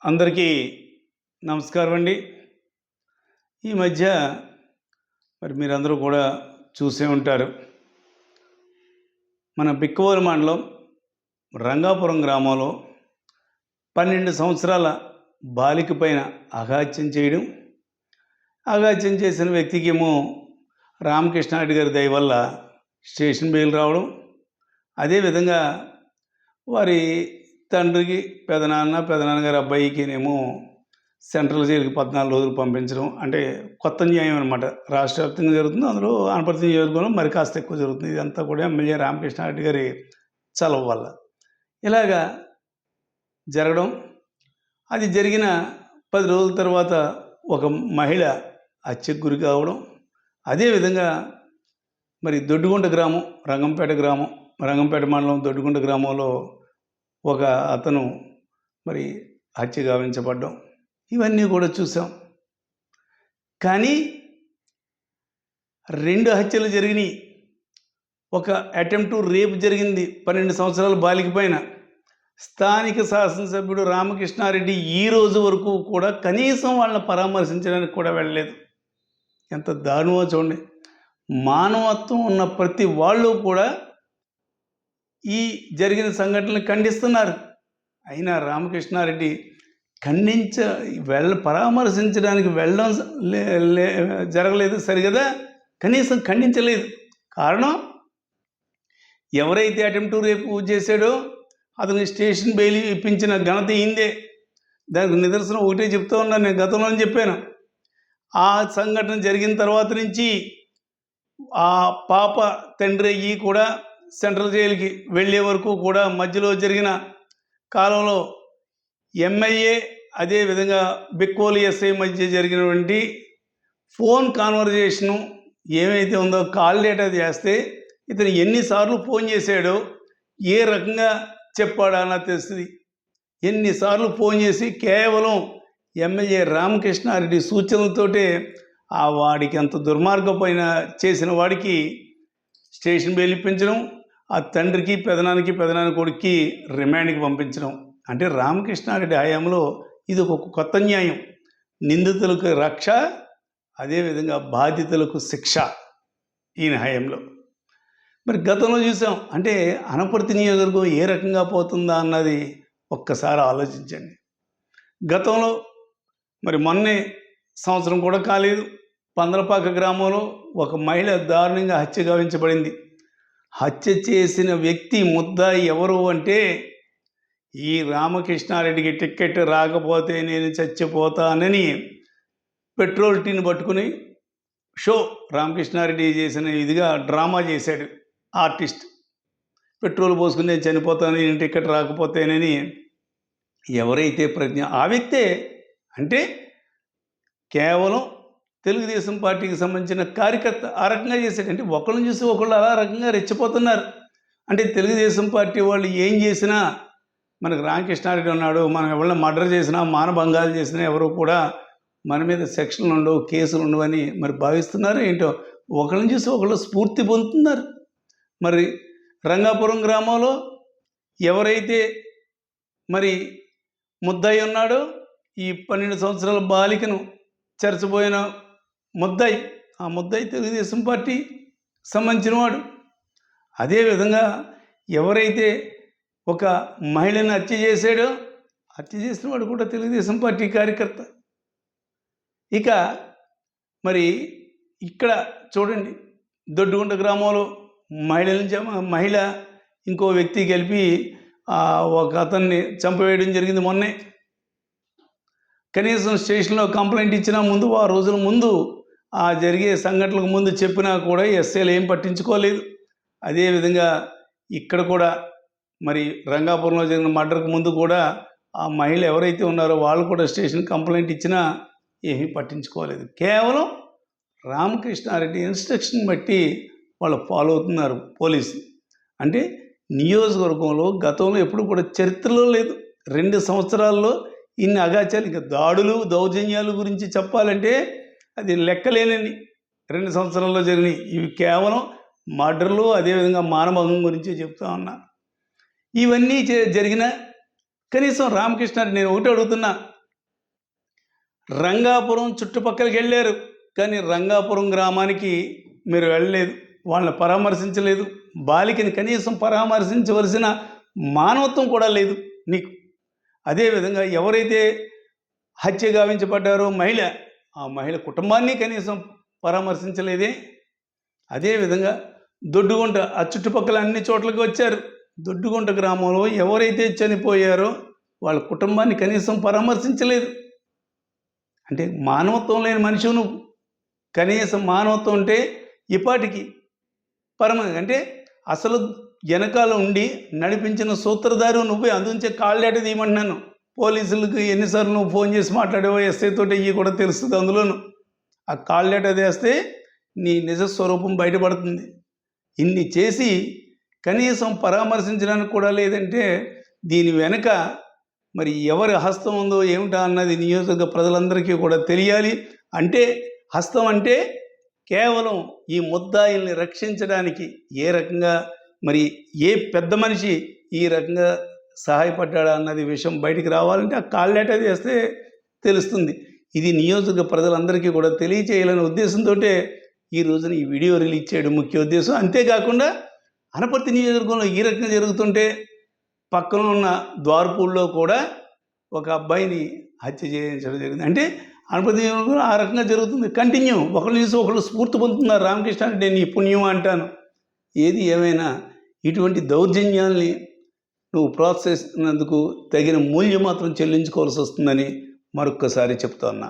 అందరికీ నమస్కారం అండి. ఈ మధ్య మీరందరూ కూడా చూసే ఉంటారు. మన బిక్కవోలు మండలం రంగాపురం గ్రామంలో 12 సంవత్సరాల బాలిక పైన అఘాత్యం చేయడం, అఘాత్యం చేసిన వ్యక్తికేమో రామకృష్ణారెడ్డి గారి దయ వల్ల స్టేషన్ బెయిల్ రావడం, అదేవిధంగా వారి తండ్రికి పెదనాన్నగారి అబ్బాయికినేమో సెంట్రల్ జైలుకి 14 రోజులు పంపించడం. అంటే కొత్త న్యాయం అనమాట. రాష్ట్ర వ్యాప్తంగా జరుగుతుంది, అందులో ఆనపర్తి నియోజకవర్గంలో మరి కాస్త ఎక్కువ జరుగుతుంది. ఇదంతా కూడా ఎమ్మెల్యే రామకృష్ణారెడ్డి గారి చలవ వల్ల ఇలాగా జరగడం. అది జరిగిన 10 రోజుల తర్వాత ఒక మహిళ హత్యకు గురి కావడం. అదేవిధంగా దొడ్డిగుంట గ్రామం, రంగంపేట మండలం దొడ్డిగుంట గ్రామంలో ఒక అతను హత్య గావించబడ్డం. ఇవన్నీ కూడా చూసాం. కానీ 2 హత్యలు జరిగినాయి. ఒక అటెంప్ట్ టు రేప్ జరిగింది 12 సంవత్సరాల బాలిక పైన. స్థానిక శాసనసభ్యుడు రామకృష్ణారెడ్డి ఈ రోజు వరకు కూడా కనీసం వాళ్ళని పరామర్శించడానికి కూడా వెళ్ళలేదు. ఎంత దారుణమో చూడండి. మానవత్వం ఉన్న ప్రతి వాళ్ళు కూడా ఈ జరిగిన సంఘటనలు ఖండిస్తున్నారు. అయినా రామకృష్ణారెడ్డి పరామర్శించడానికి వెళ్ళడం జరగలేదు సరిగదా, కనీసం ఖండించలేదు. కారణం, ఎవరైతే అటెంప్ట్ టు రేప్ చేశాడో అతని స్టేషన్ బెయిల్ ఇప్పించిన ఘనత ఇందే. దానికి నిదర్శనం ఒకటే చెప్తూ ఉన్నాను. నేను గతంలోనే చెప్పాను. ఆ సంఘటన జరిగిన తర్వాత నుంచి ఆ పాప తండ్రి అయ్యి కూడా సెంట్రల్ జైలుకి వెళ్ళే వరకు కూడా మధ్యలో జరిగిన కాలంలో ఎమ్మెల్యే అదేవిధంగా బిక్కోలి ఎస్ఐ మధ్య జరిగినటువంటి ఫోన్ కాన్వర్జేషను ఏమైతే ఉందో కాల్ డేటా చేస్తే ఇతను ఎన్నిసార్లు ఫోన్ చేశాడో, ఏ రకంగా చెప్పాడా అన్న తెలుస్తుంది. ఎన్నిసార్లు ఫోన్ చేసి కేవలం ఎమ్మెల్యే రామకృష్ణారెడ్డి సూచనలతోటే ఆ వాడికి అంత దుర్మార్గమైన చేసిన వాడికి స్టేషన్ బెయిల్ ఇప్పించడం, ఆ తండ్రికి పెదనాన్న కొడుక్కి రిమాండ్కి పంపించడం. అంటే రామకృష్ణారెడ్డి హయాంలో ఇది ఒక కొత్త న్యాయం. నిందితులకు రక్ష, అదేవిధంగా బాధితులకు శిక్ష ఈయన హయాంలో. గతంలో చూసాం. అంటే అనపర్తి నియోజకవర్గం ఏ రకంగా పోతుందా అన్నది ఒక్కసారి ఆలోచించండి. గతంలో మొన్నే సంవత్సరం కూడా కాలేదు, పందలపాక గ్రామంలో ఒక మహిళ దారుణంగా హత్య గావించబడింది. హత్య చేసిన వ్యక్తి ముద్దాయి ఎవరు అంటే, ఈ రామకృష్ణారెడ్డికి టిక్కెట్ రాకపోతే నేను చచ్చిపోతానని పెట్రోల్ టీని పట్టుకుని రామకృష్ణారెడ్డి చేసిన ఇదిగా డ్రామా చేశాడు ఆర్టిస్ట్. పెట్రోల్ పోసుకుని నేను చనిపోతాను, నేను టిక్కెట్ రాకపోతేనని ఎవరైతే ఆ వ్యక్తే. అంటే కేవలం తెలుగుదేశం పార్టీకి సంబంధించిన కార్యకర్త ఆ రకంగా చేశాడు. అంటే ఒకళ్ళని చూసి ఒకళ్ళు అలా రకంగా రెచ్చిపోతున్నారు. అంటే తెలుగుదేశం పార్టీ వాళ్ళు ఏం చేసినా, మనకు రామకృష్ణారెడ్డి ఉన్నాడు, మనం ఎవరైనా మర్డర్ చేసినా, మానభంగాలు చేసినా ఎవరు కూడా మన మీద సెక్షన్లు ఉండవు, కేసులు ఉండవని భావిస్తున్నారు ఏంటో. ఒకళ్ళని చూసి ఒకళ్ళు స్ఫూర్తి పొందుతున్నారు. రంగాపురం గ్రామంలో ఎవరైతే ముద్దాయి ఉన్నాడో, ఈ 12 సంవత్సరాల బాలికను చెరచబోయిన ముద్దాయి, ఆ ముద్దాయి తెలుగుదేశం పార్టీ సంబంధించిన వాడు. అదేవిధంగా ఎవరైతే ఒక మహిళను హత్య చేసిన వాడు కూడా తెలుగుదేశం పార్టీ కార్యకర్త. ఇక ఇక్కడ చూడండి, దొడ్డిగుంట గ్రామంలో మహిళ ఇంకో వ్యక్తి కలిపి ఒక అతన్ని చంపవేయడం జరిగింది మొన్నే. కనీసం స్టేషన్లో కంప్లైంట్ ఇచ్చినా ముందు, ఆ రోజుల ముందు, ఆ జరిగే సంఘటనలకు ముందు చెప్పినా కూడా ఎస్ఐలు ఏం పట్టించుకోలేదు. అదేవిధంగా ఇక్కడ కూడా రంగాపురంలో జరిగిన మర్డర్కు ముందు కూడా ఆ మహిళ ఎవరైతే ఉన్నారో వాళ్ళు కూడా స్టేషన్ కంప్లైంట్ ఇచ్చినా ఏమీ పట్టించుకోలేదు. కేవలం రామకృష్ణారెడ్డి ఇన్స్ట్రక్షన్ బట్టి వాళ్ళు ఫాలో అవుతున్నారు పోలీసు. అంటే నియోజకవర్గంలో గతంలో ఎప్పుడు కూడా చరిత్రలో లేదు. 2 సంవత్సరాల్లో ఇన్ని అగాచాలు, ఇంకా దాడులు దౌర్జన్యాల గురించి చెప్పాలంటే అది లెక్కలేనని 2 సంవత్సరాల్లో జరిగినాయి. ఇవి కేవలం మర్డర్లు, అదేవిధంగా మానభంగం గురించి చెప్తా ఉన్నా. ఇవన్నీ జరిగిన కనీసం రామకృష్ణ నేను ఒకటి అడుగుతున్నా, రంగాపురం చుట్టుపక్కలకి వెళ్ళారు, కానీ రంగాపురం గ్రామానికి మీరు వెళ్ళలేదు, వాళ్ళని పరామర్శించలేదు. బాలికని కనీసం పరామర్శించవలసిన మానవత్వం కూడా లేదు నీకు. అదేవిధంగా ఎవరైతే హత్య గావించబడ్డారో మహిళ, ఆ మహిళ కుటుంబాన్ని కనీసం పరామర్శించలేదే. అదేవిధంగా దొడ్డుగుంట, ఆ చుట్టుపక్కల అన్ని చోట్లకి వచ్చారు. దొడ్డుగుంట గ్రామంలో ఎవరైతే చనిపోయారో వాళ్ళ కుటుంబాన్ని కనీసం పరామర్శించలేదు. అంటే మానవత్వం లేని మనిషి నువ్వు. కనీసం మానవత్వం ఉంటే ఇప్పటికి అంటే అసలు వెనకాల ఉండి నడిపించిన సూత్రధారు నువ్వే. అందుంచే కాళ్ళేట తీయమంటున్నాను. పోలీసులకు ఎన్నిసార్లు నువ్వు ఫోన్ చేసి మాట్లాడావో ఎస్ఐ తోటి ఇవి కూడా తెలుస్తుంది. అందులోను ఆ కాళ్ళేట వేస్తే నీ నిజస్వరూపం బయటపడుతుంది. ఇన్ని చేసి కనీసం పరామర్శించడానికి కూడా లేదంటే దీని వెనక మరి ఎవరి హస్తం ఉందో ఏమిటా అన్నది నియోజకవర్గ ప్రజలందరికీ కూడా తెలియాలి. అంటే హస్తం అంటే కేవలం ఈ ముద్దాయిల్ని రక్షించడానికి ఏ రకంగా మరి ఏ పెద్ద మనిషి ఈ రకంగా సహాయపడ్డాడా అన్నది విషయం బయటికి రావాలంటే ఆ కాళ్ళేట వేస్తే తెలుస్తుంది. ఇది నియోజకవర్గ ప్రజలందరికీ కూడా తెలియచేయాలనే ఉద్దేశంతో ఈ రోజున ఈ వీడియో రిలీజ్ చేయడం ముఖ్య ఉద్దేశం. అంతేకాకుండా అనపర్తి నియోజకవర్గంలో ఈ రకంగా జరుగుతుంటే పక్కన ఉన్న ద్వారపూల్లో కూడా ఒక అబ్బాయిని హత్య చేయించడం జరిగింది. అంటే అనపర్తి నియోజకవర్గంలో ఆ రకంగా జరుగుతుంది. కంటిన్యూ ఒకళ్ళు చూసి ఒకళ్ళు స్ఫూర్తి పొందుతున్నారు. రామకృష్ణ అంటే నేను ఈ పుణ్యం అంటాను. ఏది ఏమైనా ఇటువంటి దౌర్జన్యాల్ని నువ్వు ప్రోత్సహిస్తున్నందుకు తగిన మూల్యం మాత్రం చెల్లించుకోవాల్సి వస్తుందని మరొక్కసారి చెప్తా ఉన్నా.